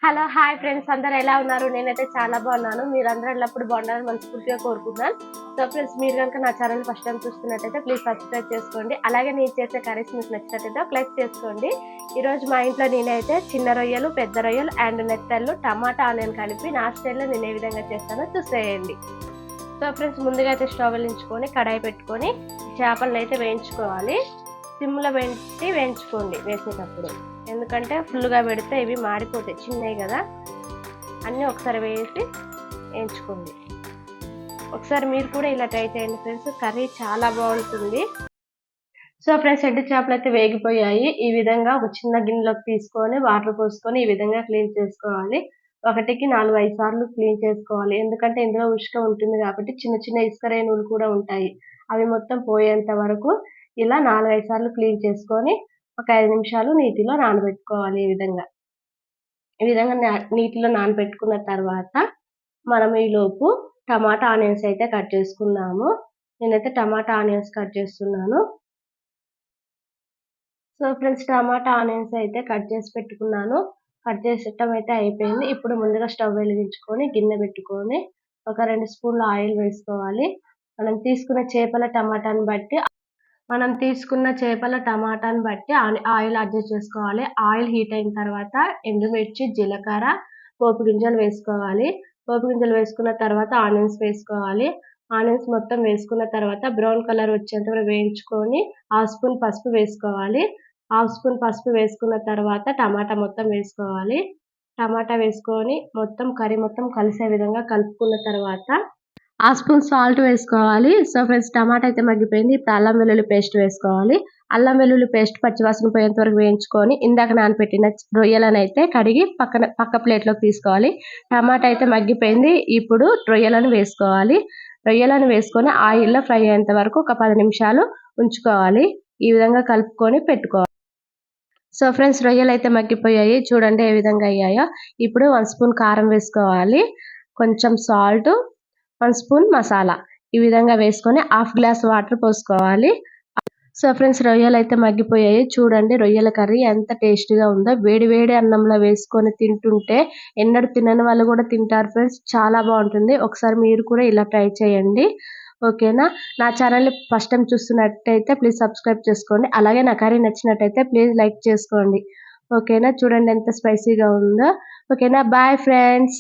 Hello hi friends, అందరు ఎలా ఉన్నారు? నేనైతే చాలా బాగున్నాను. మీరందరూ ఎల్లప్పుడు బాగుండాలని మనస్ఫూర్తిగా కోరుకుంటున్నాను. సో ఫ్రెండ్స్, మీరు కనుక నా ఛానల్ ఫస్ట్ టైం చూస్తున్నట్టయితే ప్లీజ్ సబ్స్క్రైబ్ చేసుకోండి. అలాగే నేను చేసే కర్రీస్ మీకు నచ్చినట్టయితే ఒక లైక్ చేసుకోండి. ఈరోజు మా ఇంట్లో నేనైతే చిన్న రొయ్యలు, పెద్ద రొయ్యలు అండ్ నెత్తళ్ళు, టమాటా ఆనియన్ కలిపి నా స్టైల్లో నేను ఏ విధంగా చేస్తానో చూసేయండి. సో ఫ్రెండ్స్, ముందుగా అయితే స్టవ్ వెలిగించుకొని కడాయి పెట్టుకొని చేపలను అయితే వేయించుకోవాలి. సిమ్లో పెట్టి వేయించుకోండి వేసేటప్పుడు, ఎందుకంటే ఫుల్గా పెడితే ఇవి మాడిపోతాయి, చిన్నవి కదా. అన్నీ ఒకసారి వేసి వేయించుకోండి. ఒకసారి మీరు కూడా ఇలా ట్రై చేయండి ఫ్రెండ్స్, కర్రీ చాలా బాగుంటుంది. సో ఫ్రెండ్స్, ఎండు చేపలు అయితే వేగిపోయాయి. ఈ విధంగా ఒక చిన్న గిన్నెలోకి తీసుకొని వాటర్ పోసుకొని ఈ విధంగా క్లీన్ చేసుకోవాలి. ఒకటికి 4-5 సార్లు క్లీన్ చేసుకోవాలి, ఎందుకంటే ఇందులో ఉష్క ఉంటుంది కాబట్టి చిన్న చిన్న ఇసుక రేణువులు కూడా ఉంటాయి. అవి మొత్తం పోయేంత వరకు ఇలా 4-5 సార్లు క్లీన్ చేసుకొని ఒక 5 నిమిషాలు నీటిలో నానబెట్టుకోవాలి. ఈ విధంగా నీటిలో నానబెట్టుకున్న తర్వాత మనం ఈలోపు టమాటా ఆనియన్స్ అయితే కట్ చేసుకుందాము. నేనైతే టమాటా ఆనియన్స్ కట్ చేస్తున్నాను. సో ఫ్రెండ్స్, టమాటా ఆనియన్స్ అయితే కట్ చేసి పెట్టుకున్నాను. కట్ చేసటం అయితే అయిపోయింది. ఇప్పుడు ముందుగా స్టవ్ వెలిగించుకొని గిన్నె పెట్టుకొని ఒక 2 స్పూన్ల ఆయిల్ వేసుకోవాలి. మనం తీసుకున్న చేపల టమాటాను బట్టి ఆయిల్ అడ్జస్ట్ చేసుకోవాలి. ఆయిల్ హీట్ అయిన తర్వాత ఎండుమిర్చి, జీలకర్ర, పోపు గింజలు వేసుకోవాలి. పోపు గింజలు వేసుకున్న తర్వాత ఆనియన్స్ వేసుకోవాలి. ఆనియన్స్ మొత్తం వేసుకున్న తర్వాత బ్రౌన్ కలర్ వచ్చేంత వరకు వేయించుకొని 1/2 స్పూన్ పసుపు వేసుకోవాలి. 1/2 స్పూన్ పసుపు వేసుకున్న తర్వాత టమాటా మొత్తం వేసుకోవాలి. టమాటా వేసుకొని మొత్తం కర్రీ మొత్తం కలిసే విధంగా కలుపుకున్న తర్వాత 1/2 స్పూన్ సాల్ట్ వేసుకోవాలి. సో ఫ్రెండ్స్, టమాటా అయితే మగ్గిపోయింది. ఇప్పుడు అల్లం వెల్లుల్లి పేస్ట్ వేసుకోవాలి. అల్లం వెల్లుల్లి పేస్ట్ పచ్చివాసన పోయేంత వరకు వేయించుకొని ఇందాక నానబెట్టిన రొయ్యలను అయితే కడిగి పక్క ప్లేట్లోకి తీసుకోవాలి. టమాటా అయితే మగ్గిపోయింది. ఇప్పుడు రొయ్యలను వేసుకోవాలి. రొయ్యలను వేసుకొని ఆయిల్లో ఫ్రై అయ్యేంత వరకు ఒక 10 నిమిషాలు ఉంచుకోవాలి. ఈ విధంగా కలుపుకొని పెట్టుకోవాలి. సో ఫ్రెండ్స్, రొయ్యలు అయితే మగ్గిపోయాయి, చూడండి ఏ విధంగా అయ్యాయో. ఇప్పుడు 1 స్పూన్ కారం వేసుకోవాలి, కొంచెం సాల్ట్, 1 స్పూన్ మసాలా ఈ విధంగా వేసుకొని 1/2 గ్లాస్ వాటర్ పోసుకోవాలి. సో ఫ్రెండ్స్, రొయ్యలు అయితే మగ్గిపోయాయి, చూడండి రొయ్యల కర్రీ ఎంత టేస్టీగా ఉందో. వేడి వేడి అన్నంలో వేసుకొని తింటుంటే ఎన్నడూ తినని వాళ్ళు కూడా తింటారు ఫ్రెండ్స్, చాలా బాగుంటుంది. ఒకసారి మీరు కూడా ఇలా ట్రై చేయండి, ఓకేనా. నా ఛానల్ని ఫస్ట్ టైం చూస్తున్నట్టయితే ప్లీజ్ సబ్స్క్రైబ్ చేసుకోండి. అలాగే నా కర్రీ నచ్చినట్టయితే ప్లీజ్ లైక్ చేసుకోండి, ఓకేనా. చూడండి ఎంత స్పైసీగా ఉందో, ఓకేనా. Bye friends.